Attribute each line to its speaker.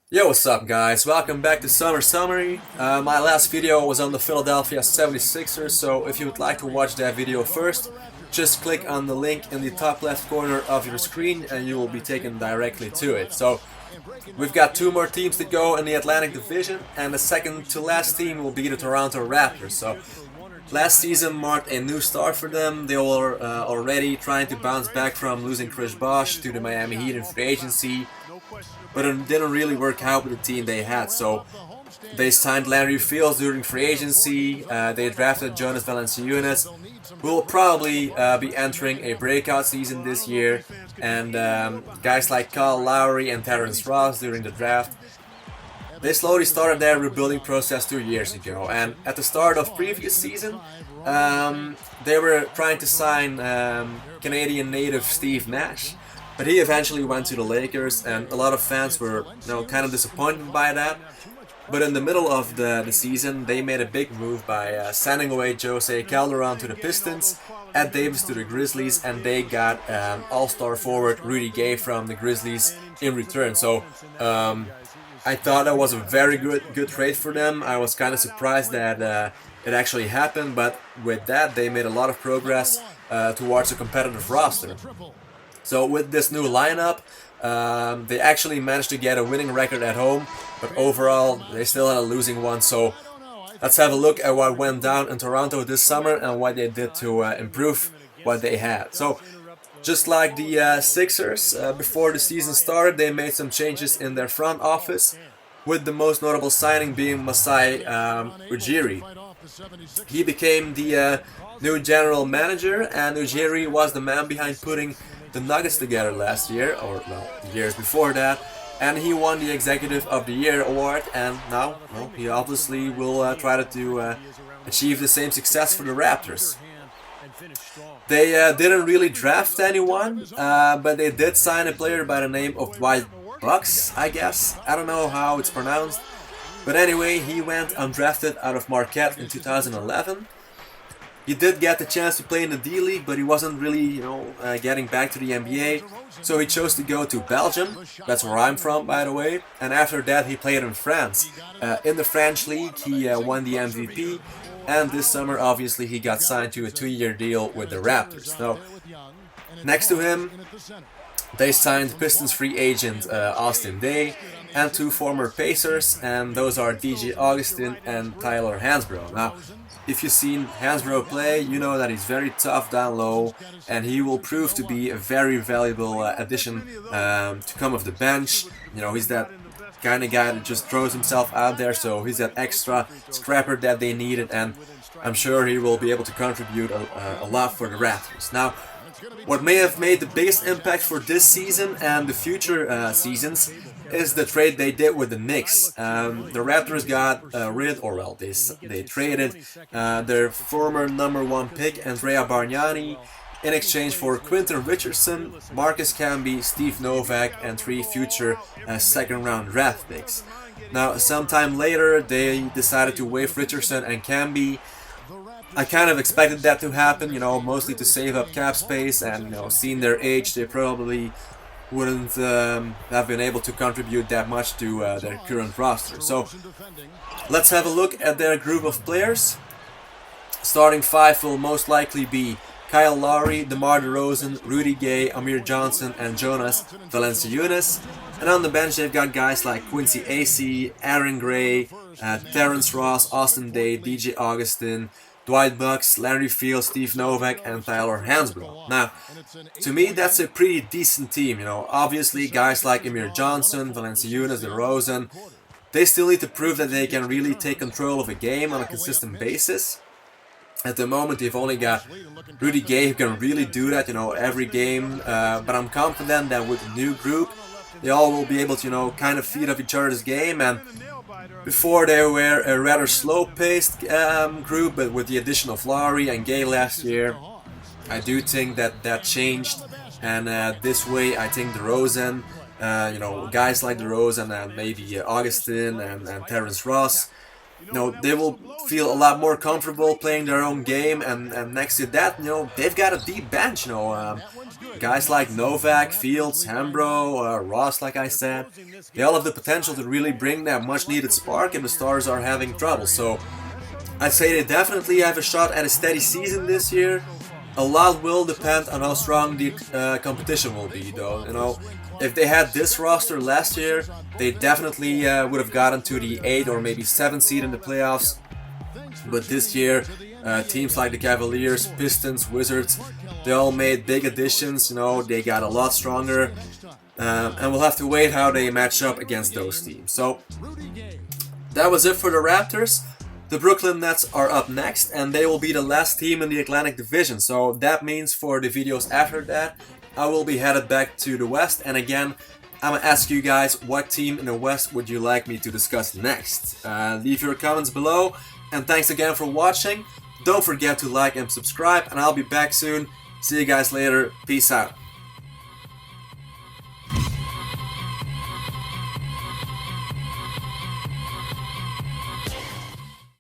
Speaker 1: Yo, what's up guys? Welcome back to Summer Summary. My last video was on the Philadelphia 76ers, so if you would like to watch that video first, just click on the link in the top left corner of your screen and you will be taken directly to it. So we've got two more teams to go in the Atlantic Division, and the second to last team will be the Toronto Raptors. So last season marked a new start for them. They were already trying to bounce back from losing Chris Bosh to the Miami Heat in free agency, but it didn't really work out with the team they had. So they signed Larry Fields during free agency. They drafted Jonas Valanciunas, who will probably be entering a breakout season this year, and guys like Kyle Lowry and Terrence Ross during the draft. They slowly started their rebuilding process 2 years ago, and at the start of previous season, they were trying to sign Canadian native Steve Nash, but he eventually went to the Lakers, and a lot of fans were, kind of disappointed by that. But in the middle of the season, they made a big move by sending away Jose Calderon to the Pistons, Ed Davis to the Grizzlies, and they got all-star forward Rudy Gay from the Grizzlies in return. So I thought that was a very good trade for them. I was kind of surprised that it actually happened, but with that they made a lot of progress towards a competitive roster. So with this new lineup, they actually managed to get a winning record at home, but overall they still had a losing one. So let's have a look at what went down in Toronto this summer and what they did to improve what they had. So just like the Sixers, before the season started, they made some changes in their front office, with the most notable signing being Masai Ujiri. He became the new general manager, and Ujiri was the man behind putting the Nuggets together last year, or well, years before that, and he won the Executive of the Year award, and now, well, he obviously will try to achieve the same success for the Raptors. They didn't really draft anyone, but they did sign a player by the name of Dwight Bucks, I guess. I don't know how it's pronounced. But anyway, he went undrafted out of Marquette in 2011. He did get the chance to play in the D-League, but he wasn't really, getting back to the NBA. So he chose to go to Belgium. That's where I'm from, by the way. And after that, he played in France. In the French league, he won the MVP. And this summer, obviously, he got signed to a 2-year deal with the Raptors. Now, next to him, they signed Pistons free agent Austin Day and two former Pacers, and those are DJ Augustin and Tyler Hansbrough. Now, if you've seen Hansbrough play, you know that he's very tough down low, and he will prove to be a very valuable addition to come off the bench. He's that kind of guy that just throws himself out there, so he's that extra scrapper that they needed, and I'm sure he will be able to contribute a lot for the Raptors. Now, what may have made the biggest impact for this season and the future seasons is the trade they did with the Knicks. The Raptors got they traded their former number one pick, Andrea Bargnani, in exchange for Quinton Richardson, Marcus Camby, Steve Novak, and three future second-round draft picks. Now, sometime later, they decided to waive Richardson and Camby. I kind of expected that to happen, mostly to save up cap space, and, seeing their age, they probably wouldn't have been able to contribute that much to their current roster. So, let's have a look at their group of players. Starting five will most likely be Kyle Lowry, DeMar DeRozan, Rudy Gay, Amir Johnson, and Jonas Valanciunas. And on the bench, they've got guys like Quincy Acey, Aaron Gray, Terrence Ross, Austin Day, DJ Augustin, Dwight Bucks, Larry Fields, Steve Novak, and Tyler Hansbrough. Now, to me, that's a pretty decent team. Obviously, guys like Amir Johnson, Valanciunas, DeRozan, they still need to prove that they can really take control of a game on a consistent basis. At the moment, they've only got Rudy Gay who can really do that, every game. But I'm confident that with the new group, they all will be able to, kind of feed off each other's game. And before, they were a rather slow-paced group, but with the addition of Lowry and Gay last year, I do think that changed. And this way, I think DeRozan, guys like DeRozan and maybe Augustin and Terrence Ross, they will feel a lot more comfortable playing their own game, and next to that, they've got a deep bench. Guys like Novak, Fields, Hambro, Ross, like I said, they all have the potential to really bring that much needed spark, and the Stars are having trouble. So I'd say they definitely have a shot at a steady season this year. A lot will depend on how strong the competition will be, though. If they had this roster last year, they definitely would have gotten to the 8 or maybe 7 seed in the playoffs. But this year, teams like the Cavaliers, Pistons, Wizards, they all made big additions. They got a lot stronger, and we'll have to wait how they match up against those teams. So that was it for the Raptors. The Brooklyn Nets are up next, and they will be the last team in the Atlantic Division. So that means for the videos after that, I will be headed back to the West. And again, I'm going to ask you guys, what team in the West would you like me to discuss next? Leave your comments below, and thanks again for watching. Don't forget to like and subscribe, and I'll be back soon. See you guys later. Peace out.